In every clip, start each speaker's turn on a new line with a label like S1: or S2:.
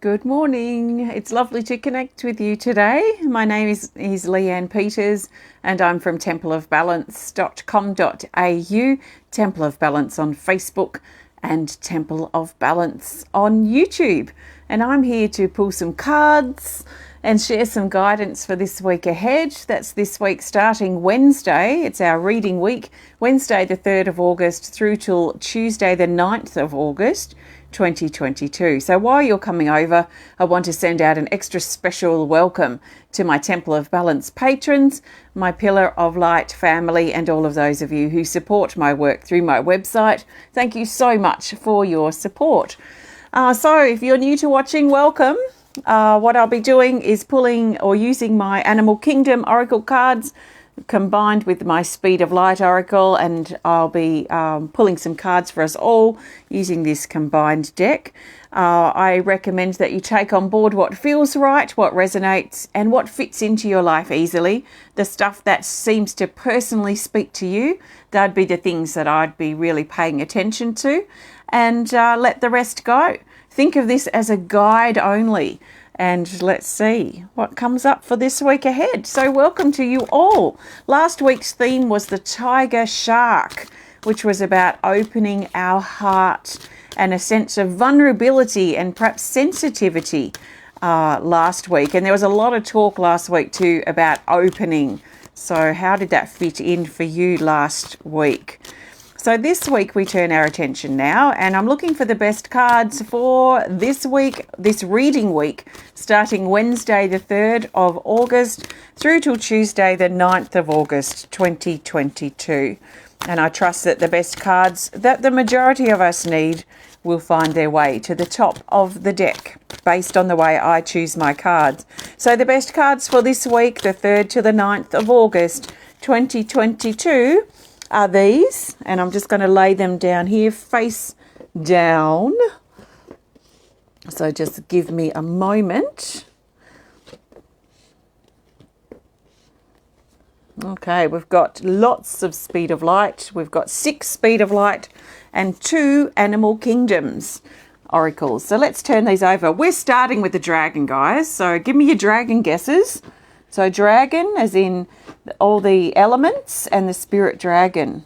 S1: Good morning. It's lovely to connect with you today. My name is Leanne Peters and I'm from templeofbalance.com.au, Temple of Balance on Facebook and Temple of Balance on YouTube. And I'm here to pull some cards and share some guidance for this week ahead. That's this week starting Wednesday. It's our reading week, Wednesday the 3rd of August through till Tuesday the 9th of August. 2022. So while you're coming over, I want to send out an extra special welcome to my Temple of Balance patrons, my Pillar of Light family, and all of those of you who support my work through my website. Thank you so much for your support. So if you're new to watching, welcome. What I'll be doing is pulling or using my Animal Kingdom Oracle cards combined with my Speed of Light Oracle, and I'll be pulling some cards for us all using this combined deck. I recommend that you take on board what feels right, what resonates, and what fits into your life easily. The stuff that seems to personally speak to you, that'd be the things that I'd be really paying attention to, and let the rest go. Think of this as a guide only. And let's see what comes up for this week ahead. So welcome to you all. Last week's theme was the tiger shark, which was about opening our heart and a sense of vulnerability and perhaps sensitivity last week. And there was a lot of talk last week too about opening. So how did that fit in for you last week? So this week we turn our attention now, and I'm looking for the best cards for this week, this reading week, starting Wednesday the 3rd of August through till Tuesday the 9th of August 2022. And I trust that the best cards that the majority of us need will find their way to the top of the deck based on the way I choose my cards. So the best cards for this week, the 3rd to the 9th of August 2022, are these, and I'm just going to lay them down here face down. So just give me a moment. Okay, we've got lots of Speed of Light. We've got 6 Speed of Light and 2 Animal Kingdoms oracles. So let's turn these over. We're starting with the dragon, guys. So give me your dragon guesses. So dragon as in all the elements and the spirit dragon.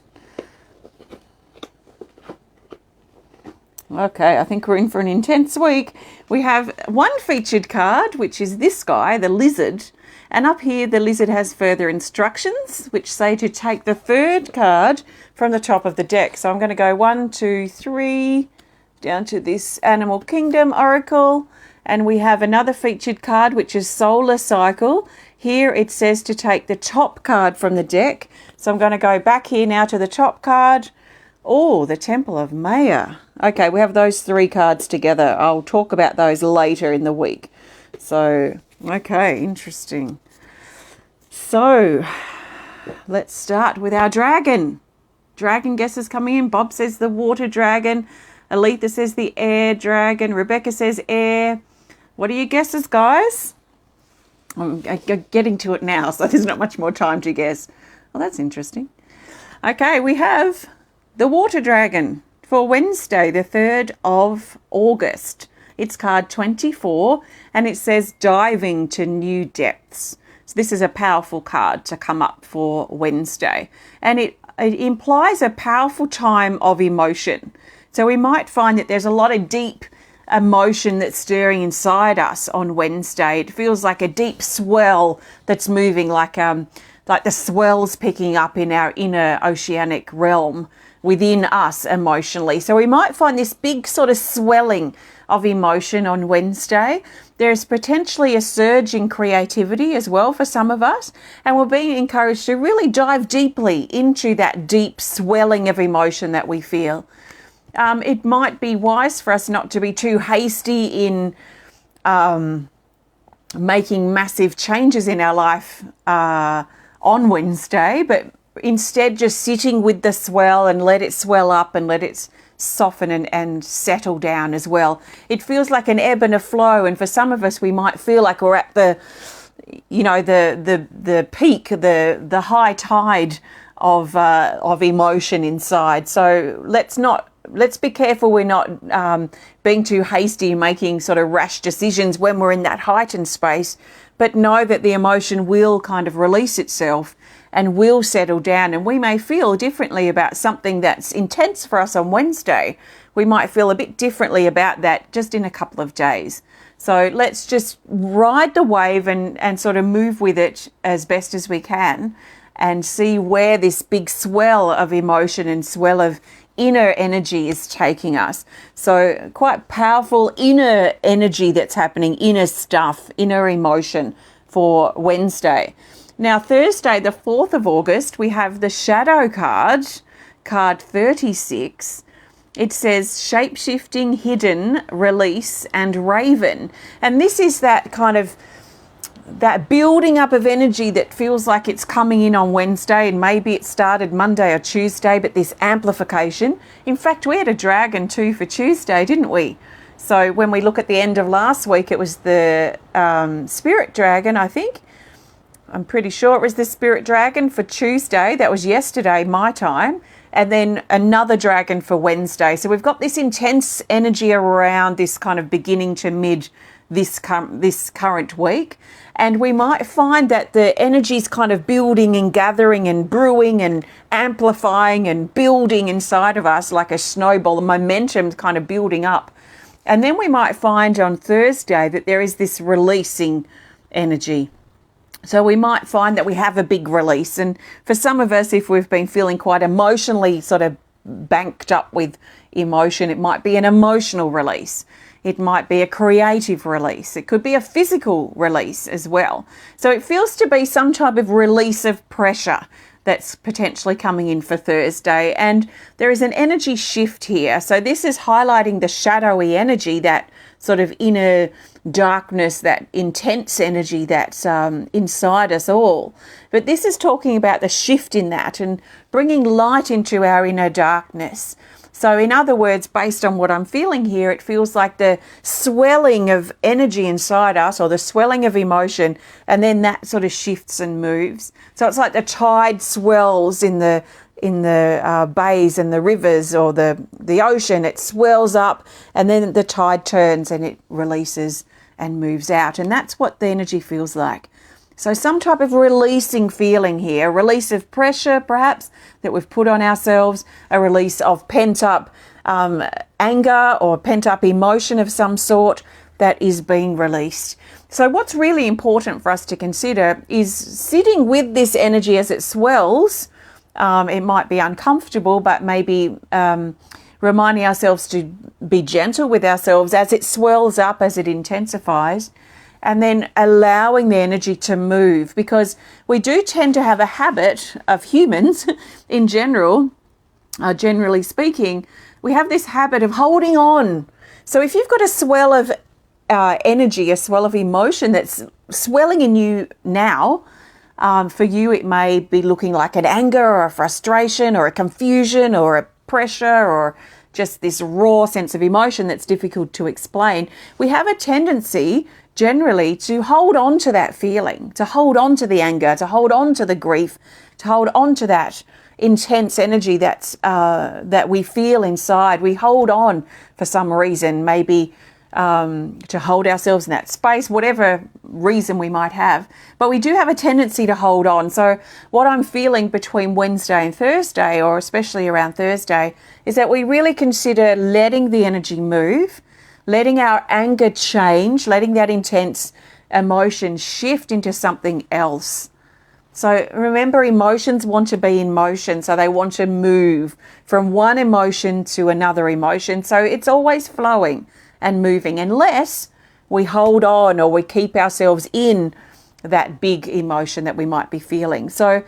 S1: Okay, I think we're in for an intense week. We have one featured card, which is this guy, the lizard. And up here, the lizard has further instructions, which say to take the 3rd card from the top of the deck. So I'm going to go 1, 2, 3, down to this Animal Kingdom Oracle. And we have another featured card, which is Solar Cycle. Here it says to take the top card from the deck. So I'm going to go back here now to the top card. Oh, the Temple of Maya. Okay, we have those 3 cards together. I'll talk about those later in the week. So, okay, interesting. So, let's start with our dragon. Dragon guesses coming in. Bob says the water dragon. Aletha says the air dragon. Rebecca says air. What are your guesses, guys? I'm getting to it now, so there's not much more time to guess. Well, that's interesting. Okay, we have the water dragon for Wednesday, the 3rd of August. It's card 24, and it says diving to new depths. So this is a powerful card to come up for Wednesday, and it implies a powerful time of emotion. So we might find that there's a lot of deep emotion that's stirring inside us on Wednesday. It feels like a deep swell that's moving, like the swells picking up in our inner oceanic realm within us emotionally. So we might find this big sort of swelling of emotion on Wednesday. There's potentially a surge in creativity as well for some of us, and we're being encouraged to really dive deeply into that deep swelling of emotion that we feel. It might be wise for us not to be too hasty in making massive changes in our life on Wednesday, but instead just sitting with the swell and let it swell up and let it soften and settle down as well. It feels like an ebb and a flow, and for some of us we might feel like we're at the peak, the high tide of emotion inside. So let's not let's be careful we're not being too hasty, making sort of rash decisions when we're in that heightened space, but know that the emotion will kind of release itself and will settle down. And we may feel differently about something that's intense for us on Wednesday. We might feel a bit differently about that just in a couple of days. So let's just ride the wave and sort of move with it as best as we can and see where this big swell of emotion and swell of inner energy is taking us. So quite powerful inner energy that's happening, inner stuff, inner emotion for Wednesday. Now, Thursday, the 4th of August, we have the shadow card, card 36. It says shape-shifting, hidden, release, and raven. And this is that kind of that building up of energy that feels like it's coming in on Wednesday, and maybe it started Monday or Tuesday, but this amplification. In fact, we had a dragon too for Tuesday, didn't we? So when we look at the end of last week, it was the spirit dragon, I think. I'm pretty sure it was the spirit dragon for Tuesday. That was yesterday, my time. And then another dragon for Wednesday. So we've got this intense energy around this kind of beginning to mid this current week. And we might find that the energy is kind of building and gathering and brewing and amplifying and building inside of us like a snowball, the momentum kind of building up. And then we might find on Thursday that there is this releasing energy. So we might find that we have a big release. And for some of us, if we've been feeling quite emotionally sort of banked up with emotion, it might be an emotional release. It might be a creative release. It could be a physical release as well. So it feels to be some type of release of pressure that's potentially coming in for Thursday. And there is an energy shift here. So this is highlighting the shadowy energy, that sort of inner darkness, that intense energy that's inside us all. But this is talking about the shift in that and bringing light into our inner darkness. So in other words, based on what I'm feeling here, it feels like the swelling of energy inside us, or the swelling of emotion, and then that sort of shifts and moves. So it's like the tide swells in the bays and the rivers or the ocean. It swells up and then the tide turns and it releases and moves out. And that's what the energy feels like. So some type of releasing feeling here, a release of pressure perhaps that we've put on ourselves, a release of pent-up anger or pent-up emotion of some sort that is being released. So what's really important for us to consider is sitting with this energy as it swells. It might be uncomfortable, but maybe reminding ourselves to be gentle with ourselves as it swells up, as it intensifies. And then allowing the energy to move, because we do tend to have a habit of humans in general, generally speaking, we have this habit of holding on. So if you've got a swell of energy, a swell of emotion that's swelling in you now, for you it may be looking like an anger or a frustration or a confusion or a pressure or just this raw sense of emotion that's difficult to explain. We have a tendency generally to hold on to that feeling, to hold on to the anger, to hold on to the grief, to hold on to that intense energy that we feel inside. We hold on for some reason, maybe to hold ourselves in that space, whatever reason we might have. But we do have a tendency to hold on. So what I'm feeling between Wednesday and Thursday, or especially around Thursday, is that we really consider letting the energy move, letting our anger change, letting that intense emotion shift into something else. So remember, emotions want to be in motion, so they want to move from one emotion to another emotion. So it's always flowing and moving, unless we hold on or we keep ourselves in that big emotion that we might be feeling. So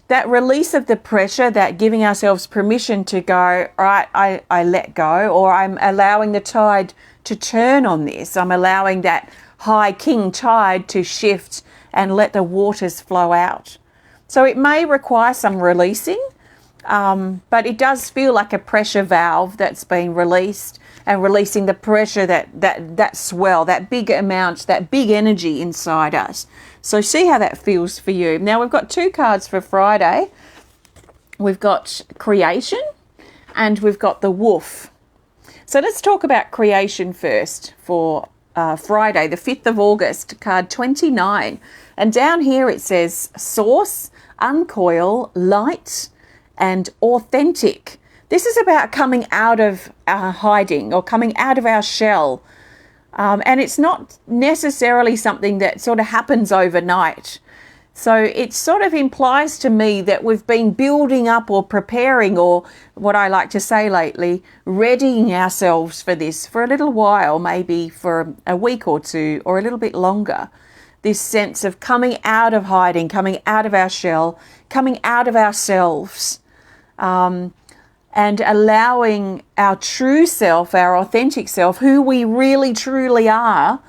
S1: that release of the pressure, that giving ourselves permission to go, all right, I let go, or I'm allowing the tide to turn on this. I'm allowing that high king tide to shift and let the waters flow out. So it may require some releasing, but it does feel like a pressure valve that's being released, and releasing the pressure, that swell, that big amount, that big energy inside us. So see how that feels for you. Now we've got two cards for Friday. We've got creation and we've got the wolf. So let's talk about creation first for Friday, the 5th of August, card 29. And down here it says source, uncoil, light, and authentic. This is about coming out of our hiding or coming out of our shell. And it's not necessarily something that sort of happens overnight. So it sort of implies to me that we've been building up or preparing, or what I like to say lately, readying ourselves for this for a little while, maybe for a week or two or a little bit longer. This sense of coming out of hiding, coming out of our shell, coming out of ourselves, and allowing our true self, our authentic self, who we really truly are,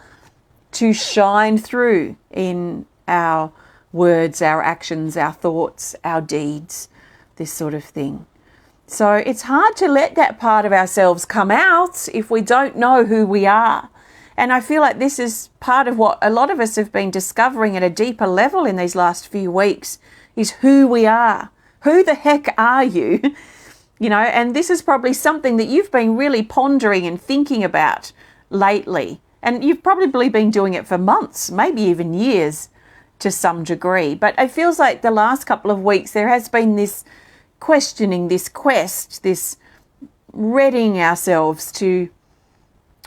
S1: to shine through in our words, our actions, our thoughts, our deeds, this sort of thing. So it's hard to let that part of ourselves come out if we don't know who we are. And I feel like this is part of what a lot of us have been discovering at a deeper level in these last few weeks, is who we are. Who the heck are you? You know, and this is probably something that you've been really pondering and thinking about lately. And you've probably been doing it for months, maybe even years to some degree. But it feels like the last couple of weeks there has been this questioning, this quest, this readying ourselves to,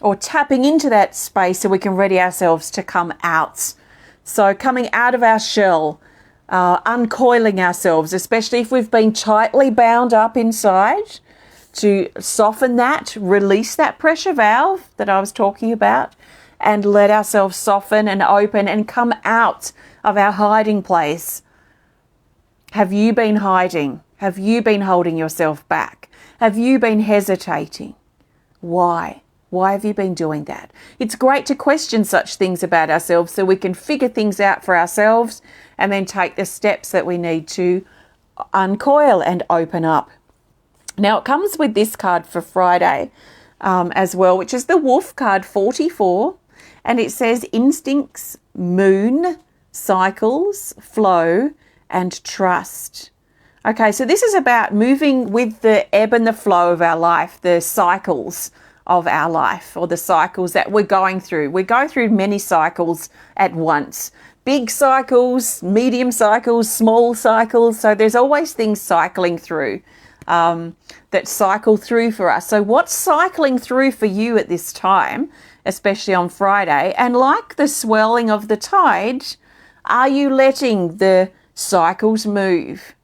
S1: or tapping into that space so we can ready ourselves to come out. So coming out of our shell, uncoiling ourselves, especially if we've been tightly bound up inside, to soften that, release that pressure valve that I was talking about, and let ourselves soften and open and come out of our hiding place. Have you been hiding? Have you been holding yourself back? Have you been hesitating? Why? Why have you been doing that? It's great to question such things about ourselves so we can figure things out for ourselves and then take the steps that we need to uncoil and open up. Now, it comes with this card for Friday as well, which is the Wolf card 44. And it says instincts, moon, cycles, flow, and trust. Okay, so this is about moving with the ebb and the flow of our life, the cycles of our life, or the cycles that we're going through. We go through many cycles at once. Big cycles, medium cycles, small cycles. So there's always things cycling through, that cycle through for us. So what's cycling through for you at this time, especially on Friday? And like the swelling of the tide, are you letting the cycles move?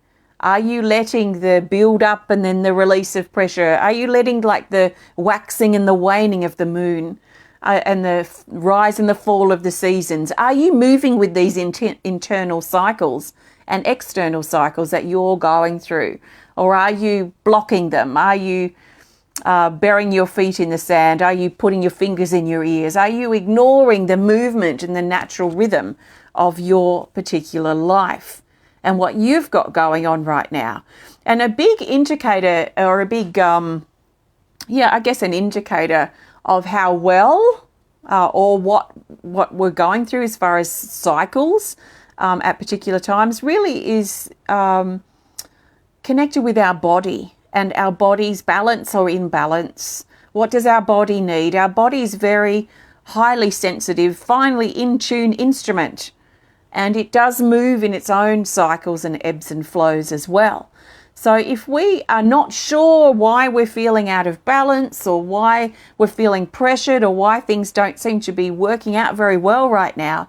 S1: Are you letting the build up and then the release of pressure? Are you letting like the waxing and the waning of the moon and the rise and the fall of the seasons? Are you moving with these internal cycles and external cycles that you're going through? Or are you blocking them? Are you burying your feet in the sand? Are you putting your fingers in your ears? Are you ignoring the movement and the natural rhythm of your particular life and what you've got going on right now? And a big indicator, or a big, an indicator of how well or what we're going through as far as cycles at particular times really is connected with our body and our body's balance or imbalance. What does our body need? Our body is very highly sensitive, finely in tune instrument, and it does move in its own cycles and ebbs and flows as well. So if we are not sure why we're feeling out of balance, or why we're feeling pressured, or why things don't seem to be working out very well right now,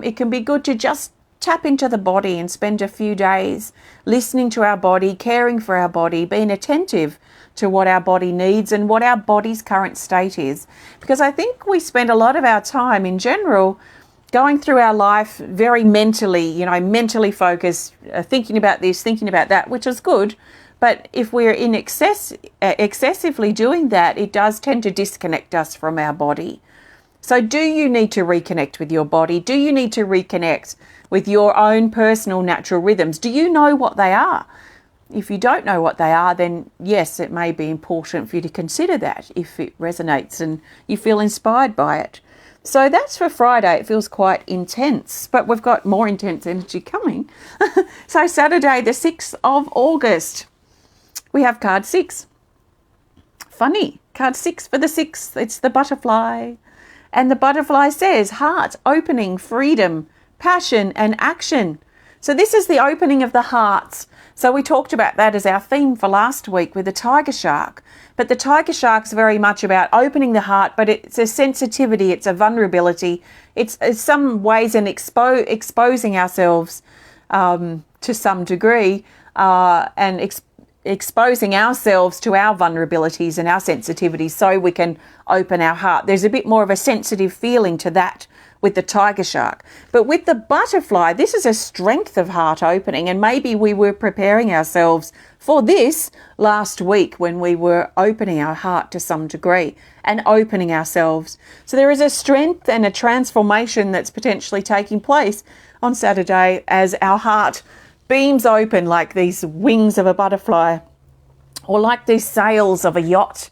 S1: it can be good to just tap into the body and spend a few days listening to our body, caring for our body, being attentive to what our body needs and what our body's current state is. Because I think we spend a lot of our time in general going through our life very mentally, mentally focused, thinking about this, thinking about that, which is good. But if we're in excessively doing that, it does tend to disconnect us from our body. So do you need to reconnect with your body? Do you need to reconnect with your own personal natural rhythms? Do you know what they are? If you don't know what they are, then yes, it may be important for you to consider that if it resonates and you feel inspired by it. So that's for Friday. It feels quite intense, but we've got more intense energy coming. So Saturday, the 6th of August, we have card 6. funny. Card 6 for the 6th. It's the butterfly. And the butterfly says heart, opening, freedom, passion and action. So this is the opening of the hearts. So we talked about that as our theme for last week with the tiger shark. But the tiger shark's very much about opening the heart, but it's a sensitivity, it's a vulnerability. It's some ways in exposing ourselves to some degree and exposing ourselves to our vulnerabilities and our sensitivities so we can open our heart. There's a bit more of a sensitive feeling to that with the tiger shark. But with the butterfly, this is a strength of heart opening, and maybe we were preparing ourselves for this last week when we were opening our heart to some degree and opening ourselves. So there is a strength and a transformation that's potentially taking place on Saturday as our heart beams open like these wings of a butterfly or like these sails of a yacht.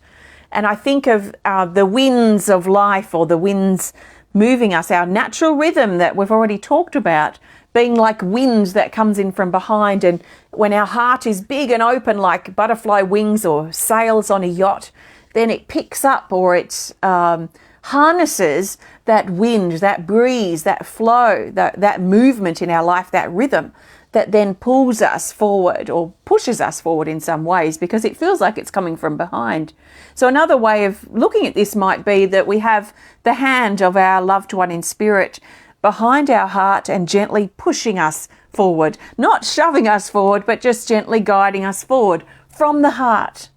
S1: And I think of the winds of life, or the winds moving us, our natural rhythm that we've already talked about, being like wind that comes in from behind. And when our heart is big and open like butterfly wings or sails on a yacht, then it picks up, or it harnesses that wind, that breeze, that flow, that movement in our life, that rhythm that then pulls us forward or pushes us forward in some ways because it feels like it's coming from behind. So another way of looking at this might be that we have the hand of our loved one in spirit behind our heart and gently pushing us forward, not shoving us forward, but just gently guiding us forward from the heart.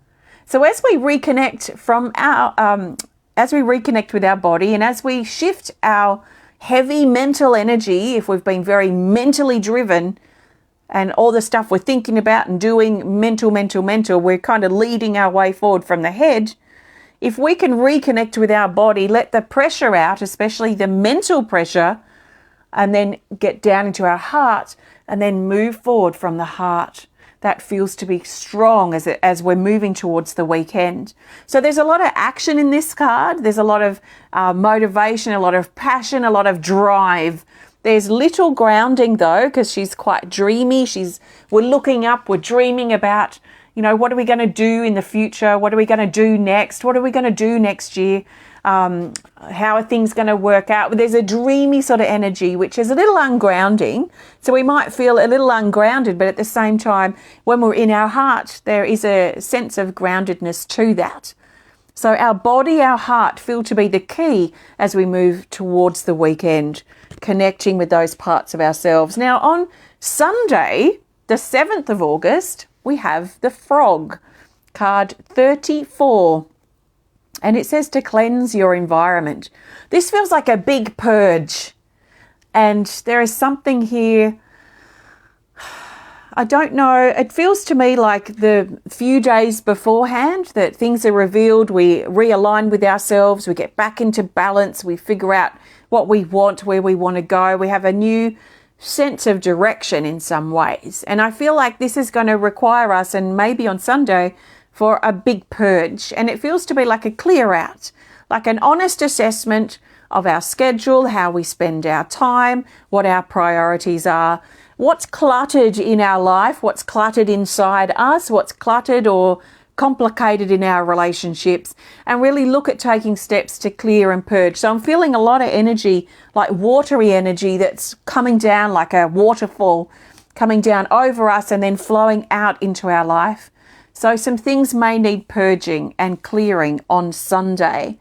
S1: So as we reconnect with our body, and as we shift our heavy mental energy, if we've been very mentally driven, and all the stuff we're thinking about and doing, mental, we're kind of leading our way forward from the head. If we can reconnect with our body, let the pressure out, especially the mental pressure, and then get down into our heart and then move forward from the heart. That feels to be strong as we're moving towards the weekend. So there's a lot of action in this card. There's a lot of motivation, a lot of passion, a lot of drive. There's little grounding though, because she's quite dreamy. We're looking up, we're dreaming about, what are we going to do in the future? What are we going to do next? What are we going to do next year? How are things going to work out? There's a dreamy sort of energy, which is a little ungrounding. So we might feel a little ungrounded, but at the same time, when we're in our heart, there is a sense of groundedness to that. So our body, our heart feel to be the key as we move towards the weekend, connecting with those parts of ourselves. Now on Sunday, the 7th of August, we have the frog, card 34. And it says to cleanse your environment. This feels like a big purge. And there is something here, I don't know, it feels to me like the few days beforehand that things are revealed, we realign with ourselves, we get back into balance, we figure out what we want, where we want to go. We have a new sense of direction in some ways. And I feel like this is going to require us, and maybe on Sunday, for a big purge. And it feels to be like a clear out, like an honest assessment of our schedule, how we spend our time, what our priorities are, what's cluttered in our life, what's cluttered inside us, what's cluttered or complicated in our relationships, and really look at taking steps to clear and purge. So I'm feeling a lot of energy, like watery energy that's coming down like a waterfall, coming down over us and then flowing out into our life. So some things may need purging and clearing on Sunday.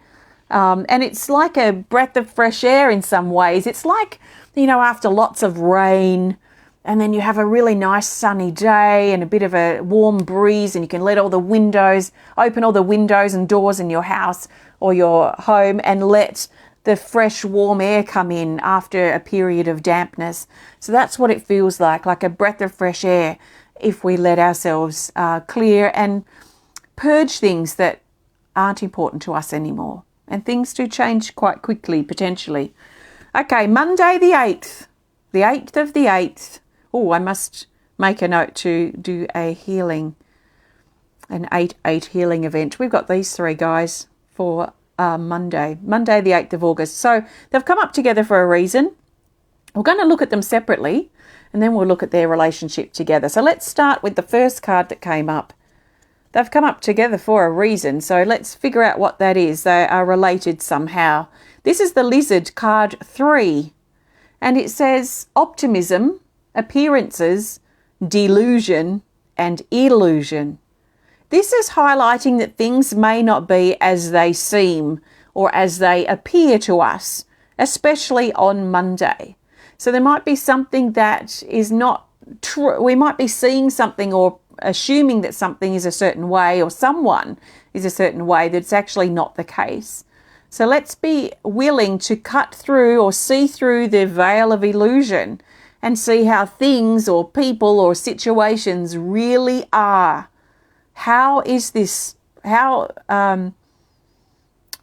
S1: And it's like a breath of fresh air in some ways. It's like, after lots of rain, and then you have a really nice sunny day and a bit of a warm breeze, and you can let open all the windows and doors in your house or your home, and let the fresh warm air come in after a period of dampness. So that's what it feels like a breath of fresh air, if we let ourselves clear and purge things that aren't important to us anymore. And things do change quite quickly, potentially. Okay, Monday the 8th. The 8th of the 8th. Oh, I must make a note to do a healing, an 8-8 healing event. We've got these three guys for Monday the 8th of August. So they've come up together for a reason. We're going to look at them separately, and then we'll look at their relationship together. So let's start with the first card that came up. They've come up together for a reason, so let's figure out what that is. They are related somehow. This is the Lizard, card 3, and it says optimism, appearances, delusion, and illusion. This is highlighting that things may not be as they seem or as they appear to us, especially on Monday. So there might be something that is not true. We might be seeing something or assuming that something is a certain way or someone is a certain way that's actually not the case. So let's be willing to cut through or see through the veil of illusion and see how things or people or situations really are. How is this?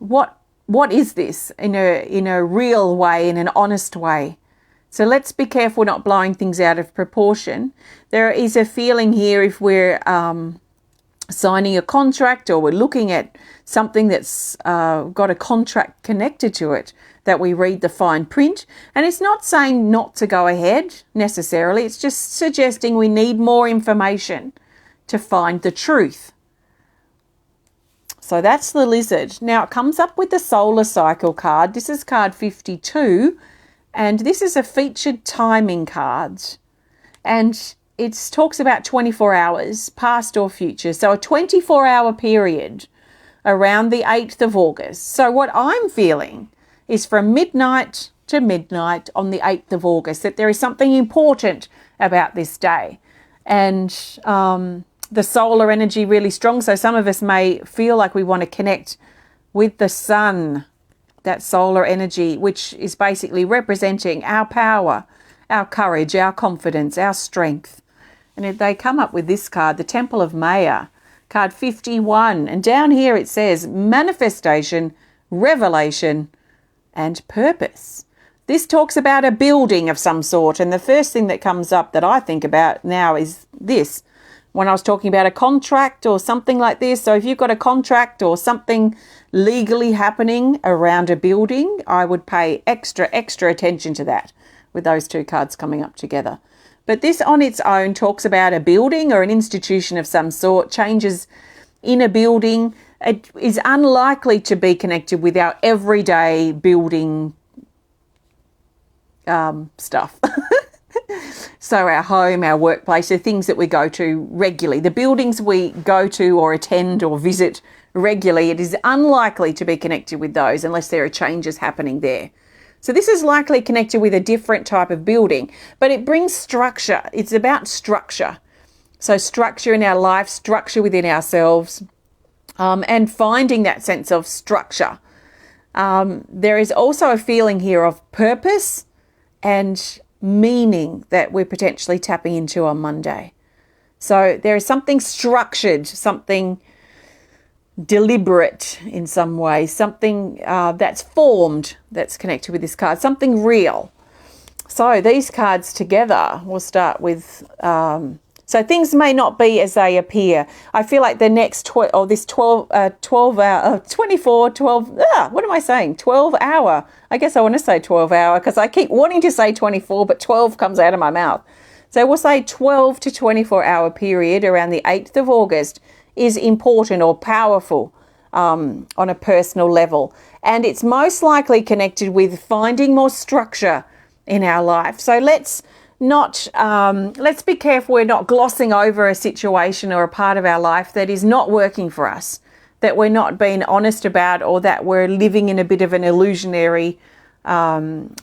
S1: What is this in a real way, in an honest way? So let's be careful not blowing things out of proportion. There is a feeling here if we're signing a contract or we're looking at something that's got a contract connected to it, that we read the fine print. And it's not saying not to go ahead necessarily. It's just suggesting we need more information to find the truth. So that's the Lizard. Now it comes up with the solar cycle card. This is card 52. And this is a featured timing card. And it talks about 24 hours, past or future. So a 24-hour period around the 8th of August. So what I'm feeling is from midnight to midnight on the 8th of August, that there is something important about this day. And the solar energy really strong. So some of us may feel like we want to connect with the sun, that solar energy, which is basically representing our power, our courage, our confidence, our strength. And they come up with this card, the Temple of Maya, card 51. And down here it says manifestation, revelation, and purpose. This talks about a building of some sort. And the first thing that comes up that I think about now is this. When I was talking about a contract or something like this. So if you've got a contract or something legally happening around a building, I would pay extra attention to that with those two cards coming up together. But this on its own talks about a building or an institution of some sort, changes in a building. It is unlikely to be connected with our everyday building stuff. So our home, our workplace, the things that we go to regularly, the buildings we go to or attend or visit regularly, it is unlikely to be connected with those unless there are changes happening there. So this is likely connected with a different type of building, but it brings structure. It's about structure. So structure in our life, structure within ourselves, and finding that sense of structure. There is also a feeling here of purpose and meaning that we're potentially tapping into on Monday. So there is something structured, something deliberate in some way, something that's formed, that's connected with this card, something real. So these cards together, we'll start with, so things may not be as they appear. I feel like the next 12 hour, 12 hour. I guess I want to say 12 hour because I keep wanting to say 24, but 12 comes out of my mouth. So we'll say 12 to 24 hour period around the 8th of August is important or powerful on a personal level. And it's most likely connected with finding more structure in our life. So let's be careful we're not glossing over a situation or a part of our life that is not working for us, that we're not being honest about, or that we're living in a bit of an illusionary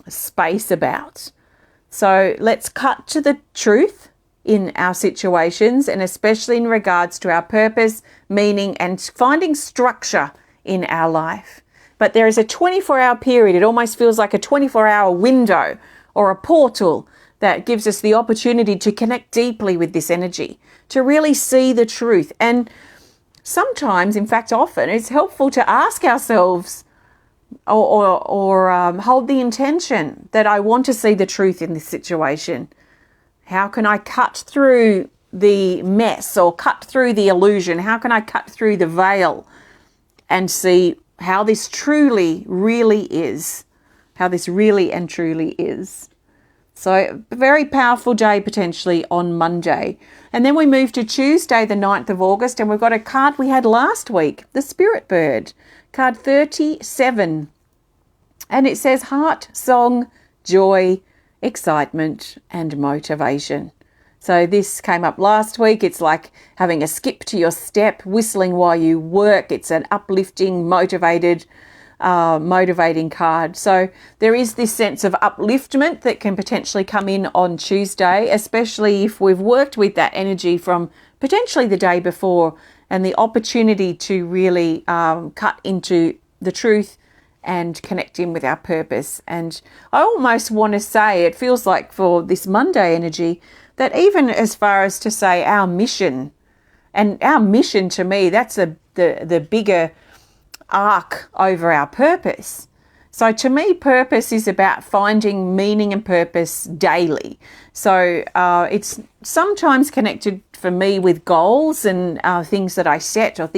S1: space about. So let's cut to the truth in our situations, and especially in regards to our purpose, meaning, and finding structure in our life. But there is a 24-hour period. It almost feels like a 24-hour window or a portal that gives us the opportunity to connect deeply with this energy, to really see the truth. And sometimes, in fact, often, it's helpful to ask ourselves or hold the intention that I want to see the truth in this situation. How can I cut through the mess or cut through the illusion? How can I cut through the veil and see how this truly, really is? How this really and truly is. So a very powerful day potentially on Monday. And then we move to Tuesday, the 9th of August, and we've got a card we had last week, the Spirit Bird, card 37. And it says heart, song, joy, excitement, and motivation. So this came up last week. It's like having a skip to your step, whistling while you work. It's an uplifting, motivating card. So there is this sense of upliftment that can potentially come in on Tuesday, especially if we've worked with that energy from potentially the day before, and the opportunity to really cut into the truth and connect in with our purpose. And I almost want to say, it feels like for this Monday energy, that even as far as to say our mission, and our mission to me, that's the bigger arc over our purpose. So to me, purpose is about finding meaning and purpose daily. So it's sometimes connected for me with goals and things that I set, or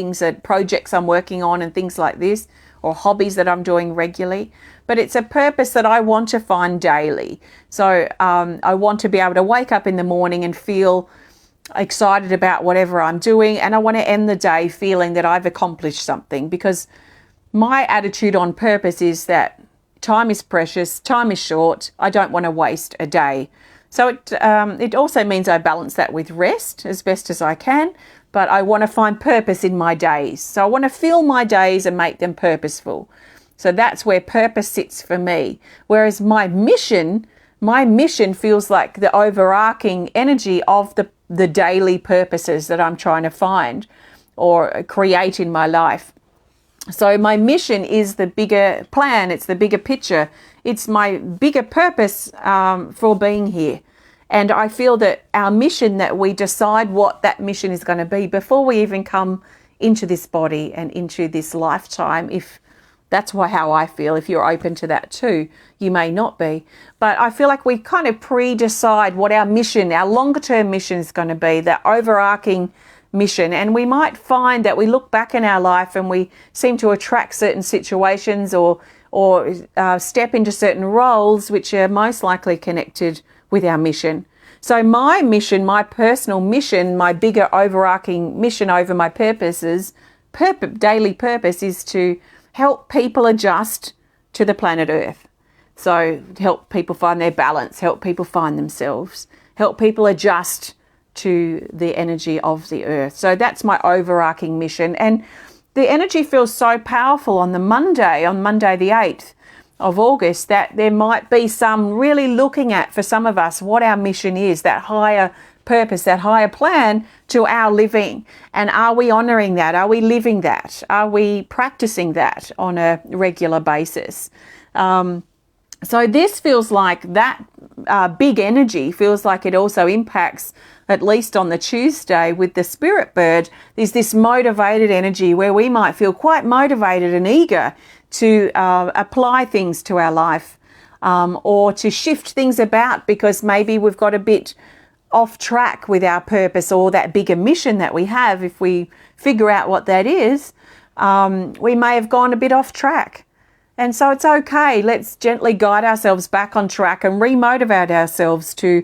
S1: projects I'm working on and things like this, or hobbies that I'm doing regularly. But it's a purpose that I want to find daily. So I want to be able to wake up in the morning and feel excited about whatever I'm doing, and I want to end the day feeling that I've accomplished something, because my attitude on purpose is that time is precious, time is short, I don't want to waste a day. So it also means I balance that with rest as best as I can, but I want to find purpose in my days. So I want to fill my days and make them purposeful. So that's where purpose sits for me. Whereas my mission feels like the overarching energy of the daily purposes that I'm trying to find or create in my life. So my mission is the bigger plan. It's the bigger picture. It's my bigger purpose for being here. And I feel that our mission, that we decide what that mission is going to be before we even come into this body and into this lifetime. If that's how I feel. If you're open to that too, you may not be. But I feel like we kind of pre-decide what our mission, our longer term mission is going to be, that overarching mission. And we might find that we look back in our life and we seem to attract certain situations or step into certain roles which are most likely connected with our mission. So my mission, my personal mission, my bigger overarching mission over my purposes, daily purpose, is to help people adjust to the planet Earth. So help people find their balance, help people find themselves, help people adjust to the energy of the Earth. So that's my overarching mission. And the energy feels so powerful on Monday the 8th of August, that there might be some really looking at, for some of us, what our mission is, that higher purpose, that higher plan to our living. And are we honouring that? Are we living that? Are we practicing that on a regular basis? So this feels like that big energy feels like it also impacts, at least on the Tuesday with the Spirit Bird. There's this motivated energy where we might feel quite motivated and eager to apply things to our life, or to shift things about because maybe we've got a bit off track with our purpose or that bigger mission that we have. If we figure out what that is, we may have gone a bit off track. And so it's okay. Let's gently guide ourselves back on track and remotivate ourselves to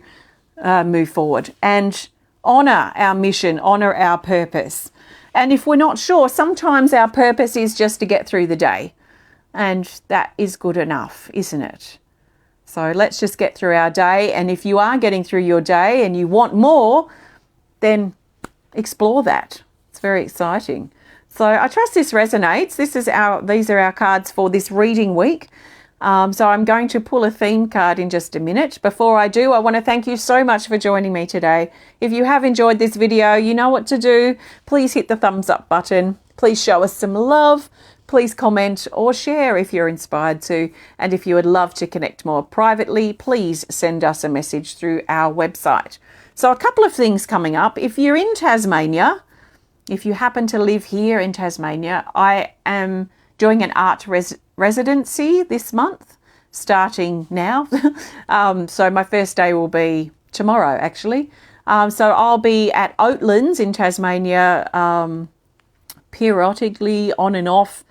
S1: move forward and honour our mission, honour our purpose. And if we're not sure, sometimes our purpose is just to get through the day. And that is good enough, isn't it? So let's just get through our day. And if you are getting through your day and you want more, then explore that. It's very exciting. So I trust this resonates. These are our cards for this reading week. So I'm going to pull a theme card in just a minute. Before I do, I want to thank you so much for joining me today. If you have enjoyed this video, you know what to do. Please hit the thumbs up button. Please show us some love. Please comment or share if you're inspired to. And if you would love to connect more privately, please send us a message through our website. So a couple of things coming up. If you're in Tasmania, if you happen to live here in Tasmania, I am doing an art residency this month, starting now. So my first day will be tomorrow, actually. So I'll be at Oatlands in Tasmania periodically, on and off,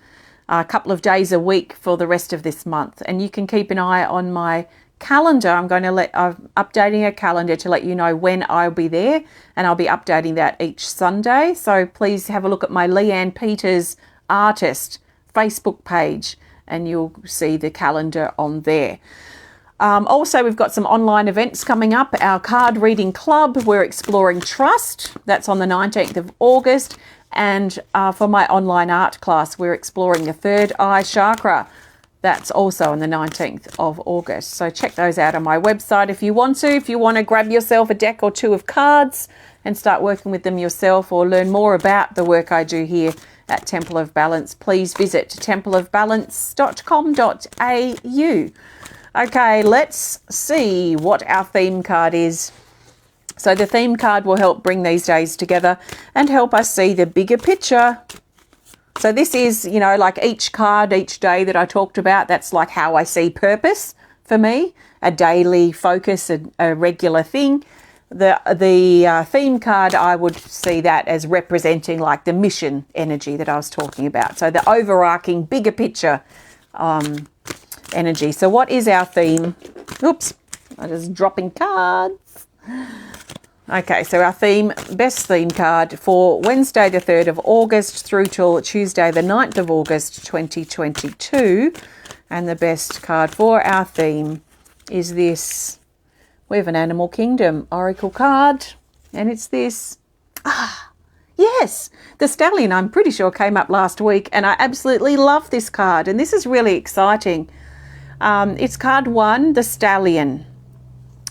S1: a couple of days a week for the rest of this month. And you can keep an eye on my calendar. I'm updating a calendar to let you know when I'll be there, and I'll be updating that each Sunday. So please have a look at my Leanne Peters Artist Facebook page and you'll see the calendar on there. Also, we've got some online events coming up. Our card reading club, we're exploring trust. That's on the 19th of August. And for my online art class, we're exploring the third eye chakra. That's also on the 19th of August. So check those out on my website if you want to. If you want to grab yourself a deck or two of cards and start working with them yourself, or learn more about the work I do here at Temple of Balance, please visit templeofbalance.com.au. Okay, let's see what our theme card is. So the theme card will help bring these days together and help us see the bigger picture. So this is, like each card, each day that I talked about, that's like how I see purpose for me, a daily focus, a regular thing. The theme card, I would see that as representing like the mission energy that I was talking about. So the overarching bigger picture energy. So what is our theme? Oops, I'm just dropping cards. Okay, so our best theme card for Wednesday the 3rd of August through till Tuesday the 9th of August 2022. And the best card for our theme is this. We have an Animal Kingdom Oracle card, and it's this. Yes, the Stallion, I'm pretty sure, came up last week, and I absolutely love this card, and this is really exciting. It's card 1, the Stallion,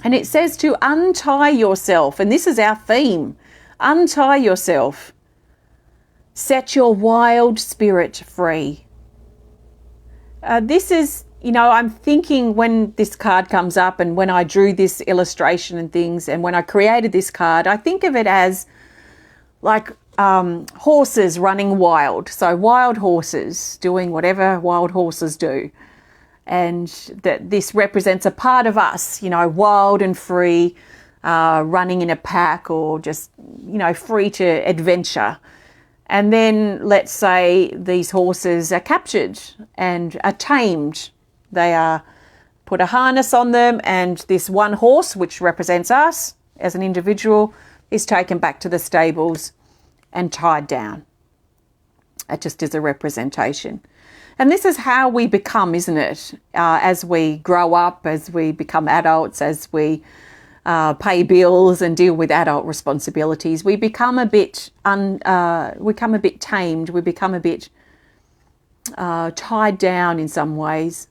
S1: and it says to untie yourself, and this is our theme. Untie yourself. Set your wild spirit free. This is, I'm thinking when this card comes up and when I drew this illustration and things, and when I created this card, I think of it as like horses running wild. So wild horses doing whatever wild horses do. And that this represents a part of us, wild and free, running in a pack, or just, free to adventure. And then let's say these horses are captured and are tamed. They are put a harness on them, and this one horse, which represents us as an individual, is taken back to the stables and tied down. It just is a representation. And this is how we become, isn't it? As we grow up, as we become adults, as we pay bills and deal with adult responsibilities, we become a bit tamed. We become a bit tied down in some ways.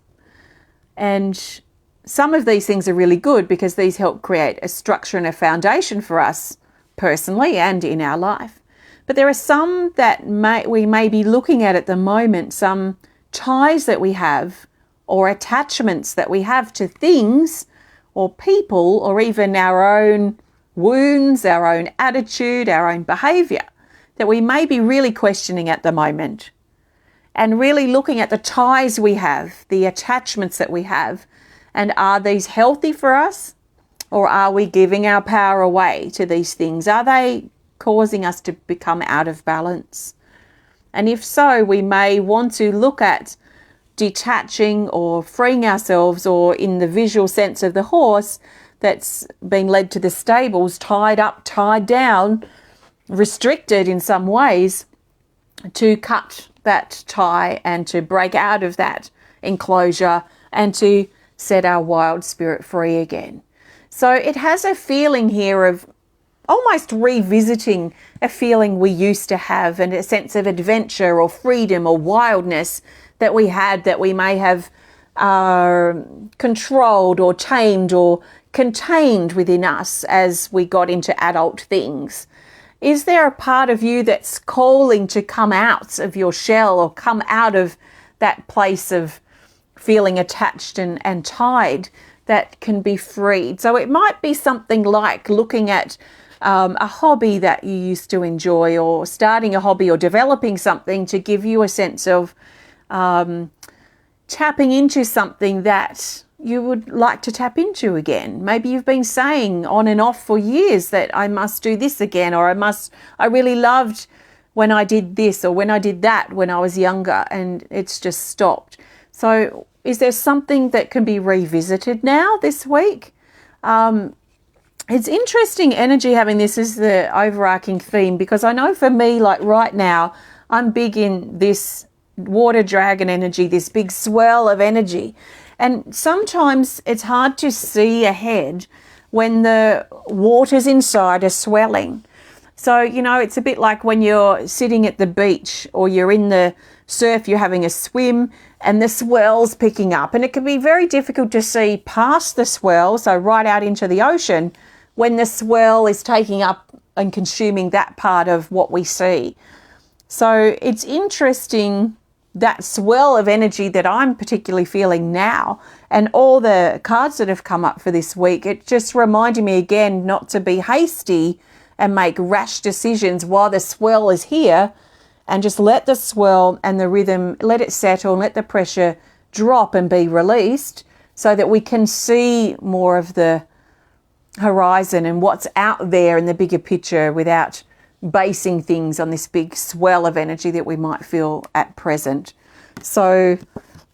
S1: And some of these things are really good because these help create a structure and a foundation for us personally and in our life. But there are some that we may be looking at the moment, some ties that we have or attachments that we have to things or people, or even our own wounds, our own attitude, our own behaviour, that we may be really questioning at the moment, and really looking at the ties we have, the attachments that we have, and are these healthy for us, or are we giving our power away to these things? Are they causing us to become out of balance? And if so, we may want to look at detaching or freeing ourselves, or in the visual sense of the horse that's been led to the stables, tied up, tied down, restricted in some ways, to cut that tie and to break out of that enclosure and to set our wild spirit free again. So it has a feeling here of almost revisiting a feeling we used to have, and a sense of adventure or freedom or wildness that we had, that we may have controlled or tamed or contained within us as we got into adult things. Is there a part of you that's calling to come out of your shell, or come out of that place of feeling attached and tied, that can be freed? So it might be something like looking at a hobby that you used to enjoy, or starting a hobby or developing something to give you a sense of tapping into something that you would like to tap into again. Maybe you've been saying on and off for years that I must do this again, or I really loved when I did this or when I did that when I was younger, and it's just stopped. So is there something that can be revisited now this week? It's interesting energy having this as the overarching theme, because I know for me, like right now, I'm big in this water dragon energy, this big swell of energy. And sometimes it's hard to see ahead when the waters inside are swelling. So, you know, it's a bit like when you're sitting at the beach or you're in the surf, you're having a swim and the swell's picking up. And it can be very difficult to see past the swell, so right out into the ocean, when the swell is taking up and consuming that part of what we see. So it's interesting, that swell of energy that I'm particularly feeling now, and all the cards that have come up for this week, it just reminded me again not to be hasty and make rash decisions while the swell is here, and just let the swell and the rhythm, let it settle and let the pressure drop and be released, so that we can see more of the horizon and what's out there in the bigger picture without basing things on this big swell of energy that we might feel at present. So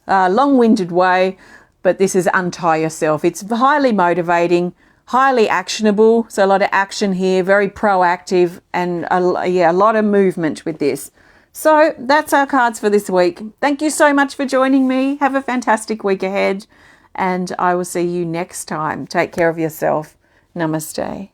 S1: long-winded way, but this is Untie Yourself. It's highly motivating, highly actionable. So a lot of action here, very proactive, and a lot of movement with this. So that's our cards for this week. Thank you so much for joining me. Have a fantastic week ahead, and I will see you next time. Take care of yourself. Namaste.